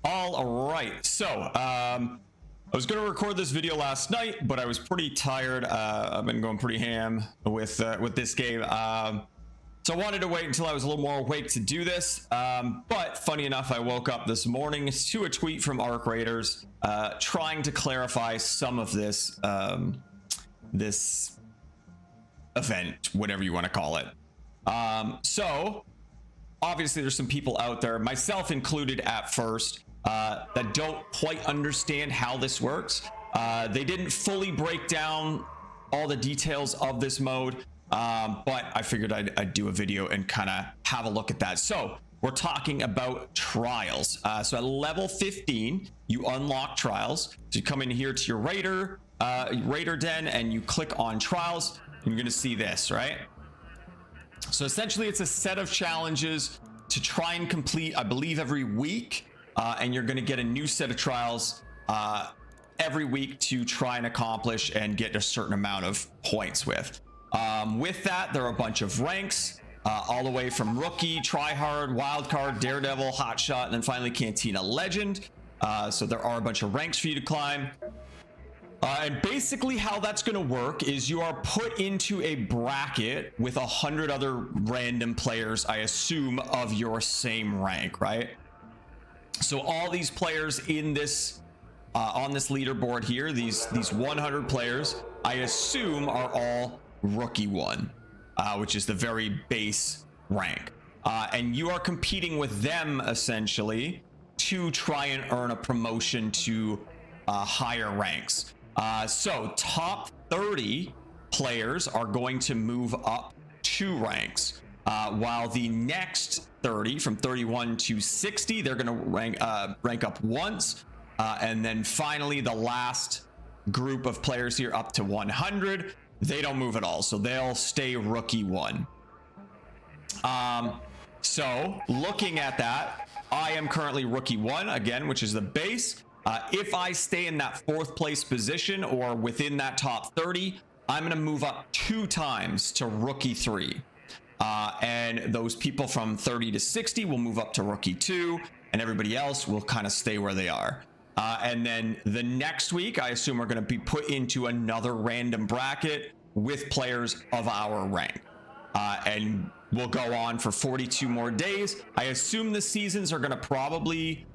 All right, so I was going to record this video last night, but I was pretty tired. I've been going pretty ham with this game, so I wanted to wait until I was a little more awake to do this. But funny enough, I woke up this morning to a tweet from Arc Raiders trying to clarify some of this this event, whatever you want to call it. So obviously there's some people out there, myself included at first, that don't quite understand how this works. They didn't fully break down all the details of this mode, but I figured I'd do a video and kind of have a look at that. So we're talking about trials. So at level 15, you unlock trials. So you come in here to your Raider den and you click on trials, and you're going to see this, right? So essentially it's a set of challenges to try and complete, I believe, every week. And you're going to get a new set of trials every week to try and accomplish and get a certain amount of points with. With that, there are a bunch of ranks, all the way from rookie, tryhard, wildcard, daredevil, hotshot, and then finally Cantina Legend. So there are a bunch of ranks for you to climb. And basically how that's going to work is you are put into a bracket with 100 other random players, I assume, of your same rank, right? So all these players in this on this leaderboard here, these 100 players, I assume are all rookie 1, which is the very base rank. And you are competing with them essentially to try and earn a promotion to higher ranks. So top 30 players are going to move up 2 ranks, while the next 30 from 31 to 60, they're going to rank up once, and then finally the last group of players here up to 100, they don't move at all, so they'll stay rookie 1. So looking at that, I am currently rookie 1 again, which is the base. If I stay in that 4th place position or within that top 30, I'm going to move up 2 times to rookie 3. And those people from 30 to 60 will move up to rookie 2, and everybody else will kind of stay where they are. And then the next week, I assume we're going to be put into another random bracket with players of our rank. And we'll go on for 42 more days. I assume the seasons are going to probably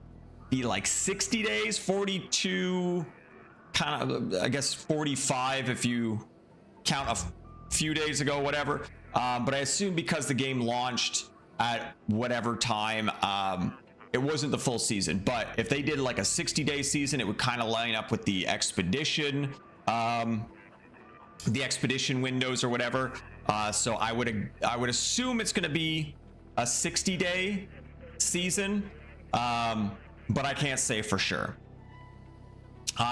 be like 60 days, 42, kind of, I guess 45 if you count a few days ago, whatever. But I assume because the game launched at whatever time, it wasn't the full season. But if they did like a 60-day season, it would kind of line up with the expedition windows or whatever. So I would assume it's going to be a 60-day season, but I can't say for sure.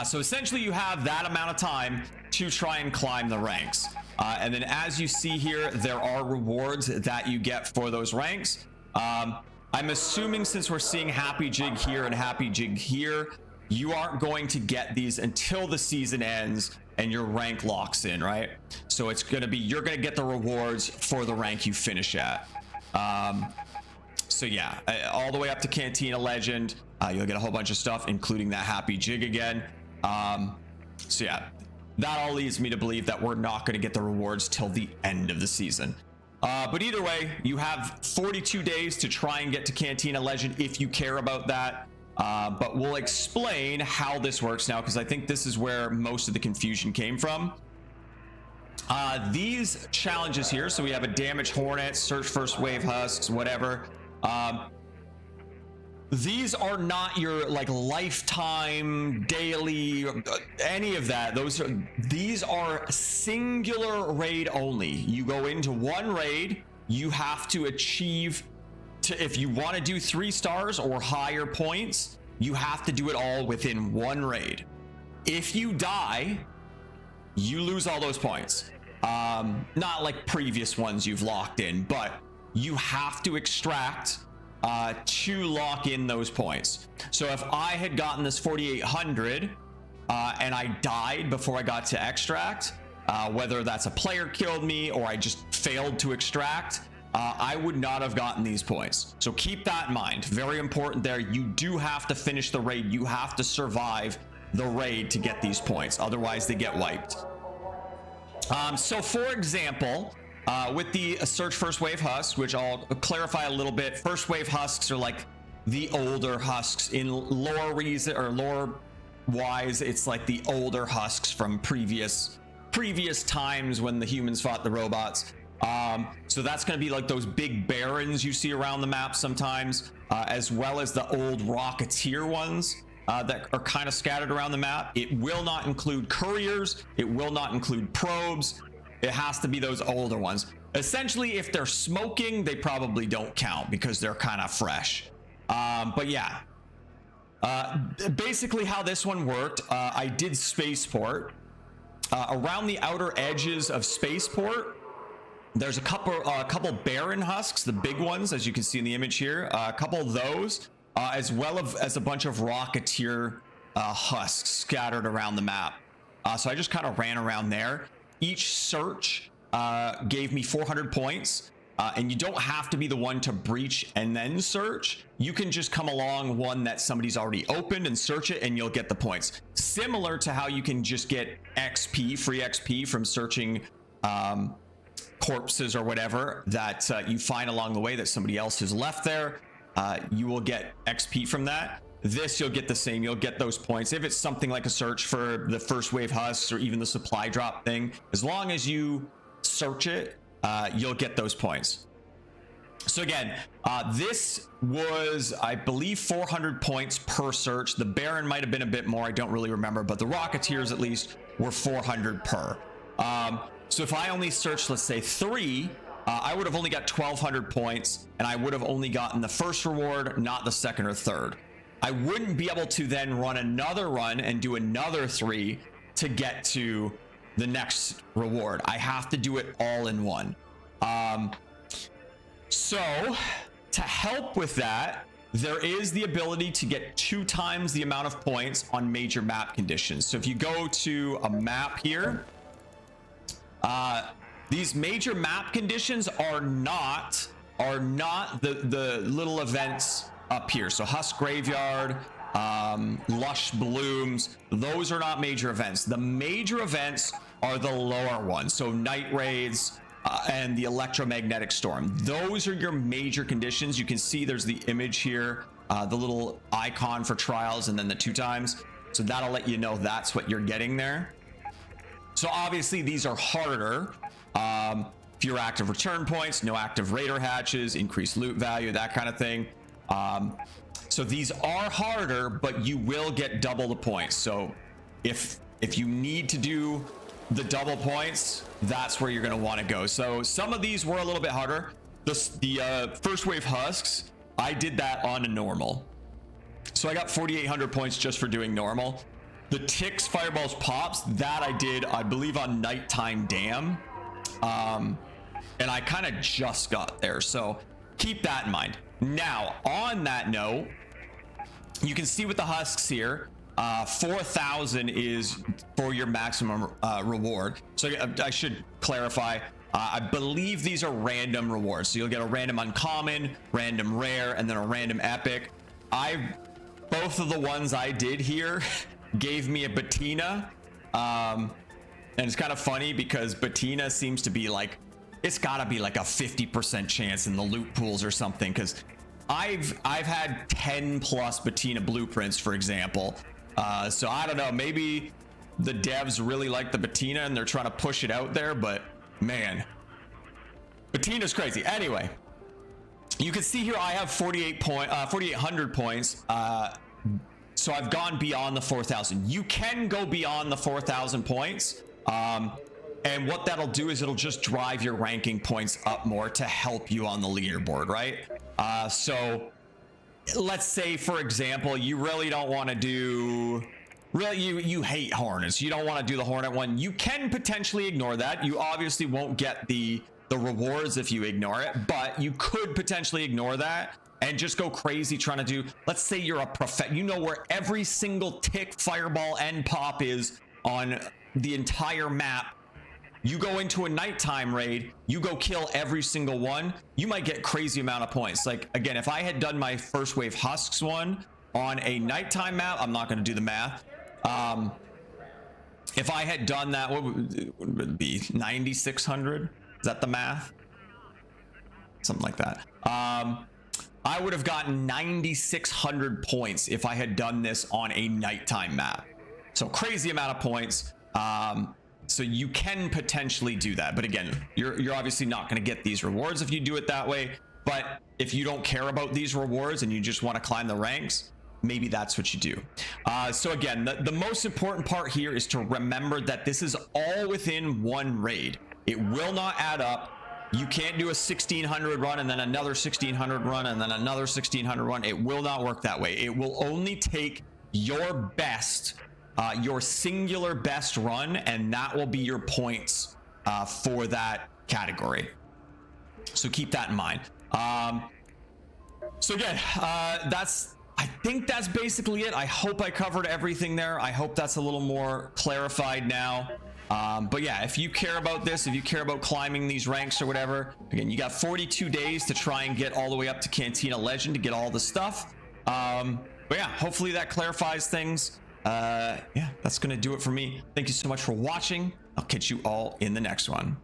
So essentially you have that amount of time to try and climb the ranks. And then as you see here, there are rewards that you get for those ranks. I'm assuming since we're seeing Happy Jig here and Happy Jig here, you aren't going to get these until the season ends and your rank locks in, right? So it's going to be, you're going to get the rewards for the rank you finish at. So yeah, all the way up to Cantina Legend, you'll get a whole bunch of stuff, including that Happy Jig again. So yeah, that all leads me to believe that we're not going to get the rewards till the end of the season. But either way, you have 42 days to try and get to Cantina Legend if you care about that. But we'll explain how this works now, because I think this is where most of the confusion came from. These challenges here, so we have a Damage Hornet, Search First Wave Husks, whatever. These are not your like lifetime, daily, any of that. These are singular raid only. You go into one raid, you have to achieve if you want to do 3 stars or higher points, you have to do it all within one raid. If you die, you lose all those points. Not like previous ones you've locked in, but you have to extract to lock in those points. So if I had gotten this 4,800 and I died before I got to extract, whether that's a player killed me or I just failed to extract, I would not have gotten these points. So keep that in mind. Very important there. You do have to finish the raid. You have to survive the raid to get these points. Otherwise, they get wiped. So for example, with the search first wave husks, which I'll clarify a little bit. First wave husks are like the older husks. In lore reason or lore wise, it's like the older husks from previous times when the humans fought the robots. So that's going to be like those big barons you see around the map sometimes, as well as the old Rocketeer ones that are kind of scattered around the map. It will not include couriers. It will not include probes. It has to be those older ones. Essentially, if they're smoking, they probably don't count because they're kind of fresh. But yeah, basically how this one worked, I did Spaceport. Around the outer edges of Spaceport, there's a couple Baron husks, the big ones, as you can see in the image here. A couple of those, as well as a bunch of Rocketeer husks scattered around the map. So I just kind of ran around there. Each search gave me 400 points. And you don't have to be the one to breach and then search. You can just come along one that somebody's already opened and search it, and you'll get the points. Similar to how you can just get XP, free XP from searching corpses or whatever that you find along the way that somebody else has left there. You will get XP from that. This, you'll get the same. You'll get those points. If it's something like a search for the first wave husks or even the supply drop thing, as long as you search it, you'll get those points. So again, this was, I believe, 400 points per search. The Baron might have been a bit more. I don't really remember, but the Rocketeers at least were 400 per. So if I only searched, let's say 3, I would have only got 1,200 points, and I would have only gotten the first reward, not the second or third. I wouldn't be able to then run another run and do another 3 to get to the next reward. I have to do it all in one. So to help with that, there is the ability to get 2 times the amount of points on major map conditions. So if you go to a map here, these major map conditions are not the little events up here. So Husk Graveyard, Lush Blooms, those are not major events. The major events are the lower ones. So Night Raids and the Electromagnetic Storm. Those are your major conditions. You can see there's the image here, the little icon for trials, and then the 2 times. So that'll let you know that's what you're getting there. So obviously these are harder. Fewer active return points, no active raider hatches, increased loot value, that kind of thing. So these are harder, but you will get double the points. So if you need to do the double points, that's where you're going to want to go. So some of these were a little bit harder. The first wave husks, I did that on a normal. So I got 4,800 points just for doing normal. The ticks, fireballs, pops, that I did, I believe, on nighttime dam. And I kind of just got there. So keep that in mind. Now, on that note, you can see with the husks here, 4,000 is for your maximum reward. So I should clarify, I believe these are random rewards. So you'll get a random uncommon, random rare, and then a random epic. Both of the ones I did here gave me a Bettina. And it's kind of funny because Bettina seems to be like, it's gotta be like a 50% chance in the loot pools or something, because I've had 10 plus Bettina blueprints, for example. So I don't know, maybe the devs really like the Bettina and they're trying to push it out there, but man, Bettina's crazy. Anyway, you can see here I have 4,800 points. So I've gone beyond the 4,000. You can go beyond the 4,000 points. And what that'll do is it'll just drive your ranking points up more to help you on the leaderboard, right? So let's say, for example, you really don't want to do, you hate Hornets. You don't want to do the Hornet one. You can potentially ignore that. You obviously won't get the rewards if you ignore it, but you could potentially ignore that and just go crazy trying to do, let's say you're a you know where every single tick, fireball, and pop is on the entire map. You go into a nighttime raid, you go kill every single one, you might get crazy amount of points. Like, again, if I had done my first wave husks one on a nighttime map, I'm not going to do the math. If I had done that, what would it be? 9,600? Is that the math? Something like that. I would have gotten 9,600 points if I had done this on a nighttime map. So crazy amount of points. So you can potentially do that. But again, you're obviously not going to get these rewards if you do it that way. But if you don't care about these rewards and you just want to climb the ranks, maybe that's what you do. So again, the most important part here is to remember that this is all within one raid. It will not add up. You can't do a 1,600 run and then another 1,600 run and then another 1,600 run. It will not work that way. It will only take your best, your singular best run, and that will be your points for that category. So keep that in mind. So again, I think that's basically it. I hope I covered everything there. I hope that's a little more clarified now. But yeah, if you care about this, if you care about climbing these ranks or whatever, again, you got 42 days to try and get all the way up to Cantina Legend to get all the stuff. But yeah, hopefully that clarifies things. Yeah, that's gonna do it for me. Thank you so much for watching. I'll catch you all in the next one.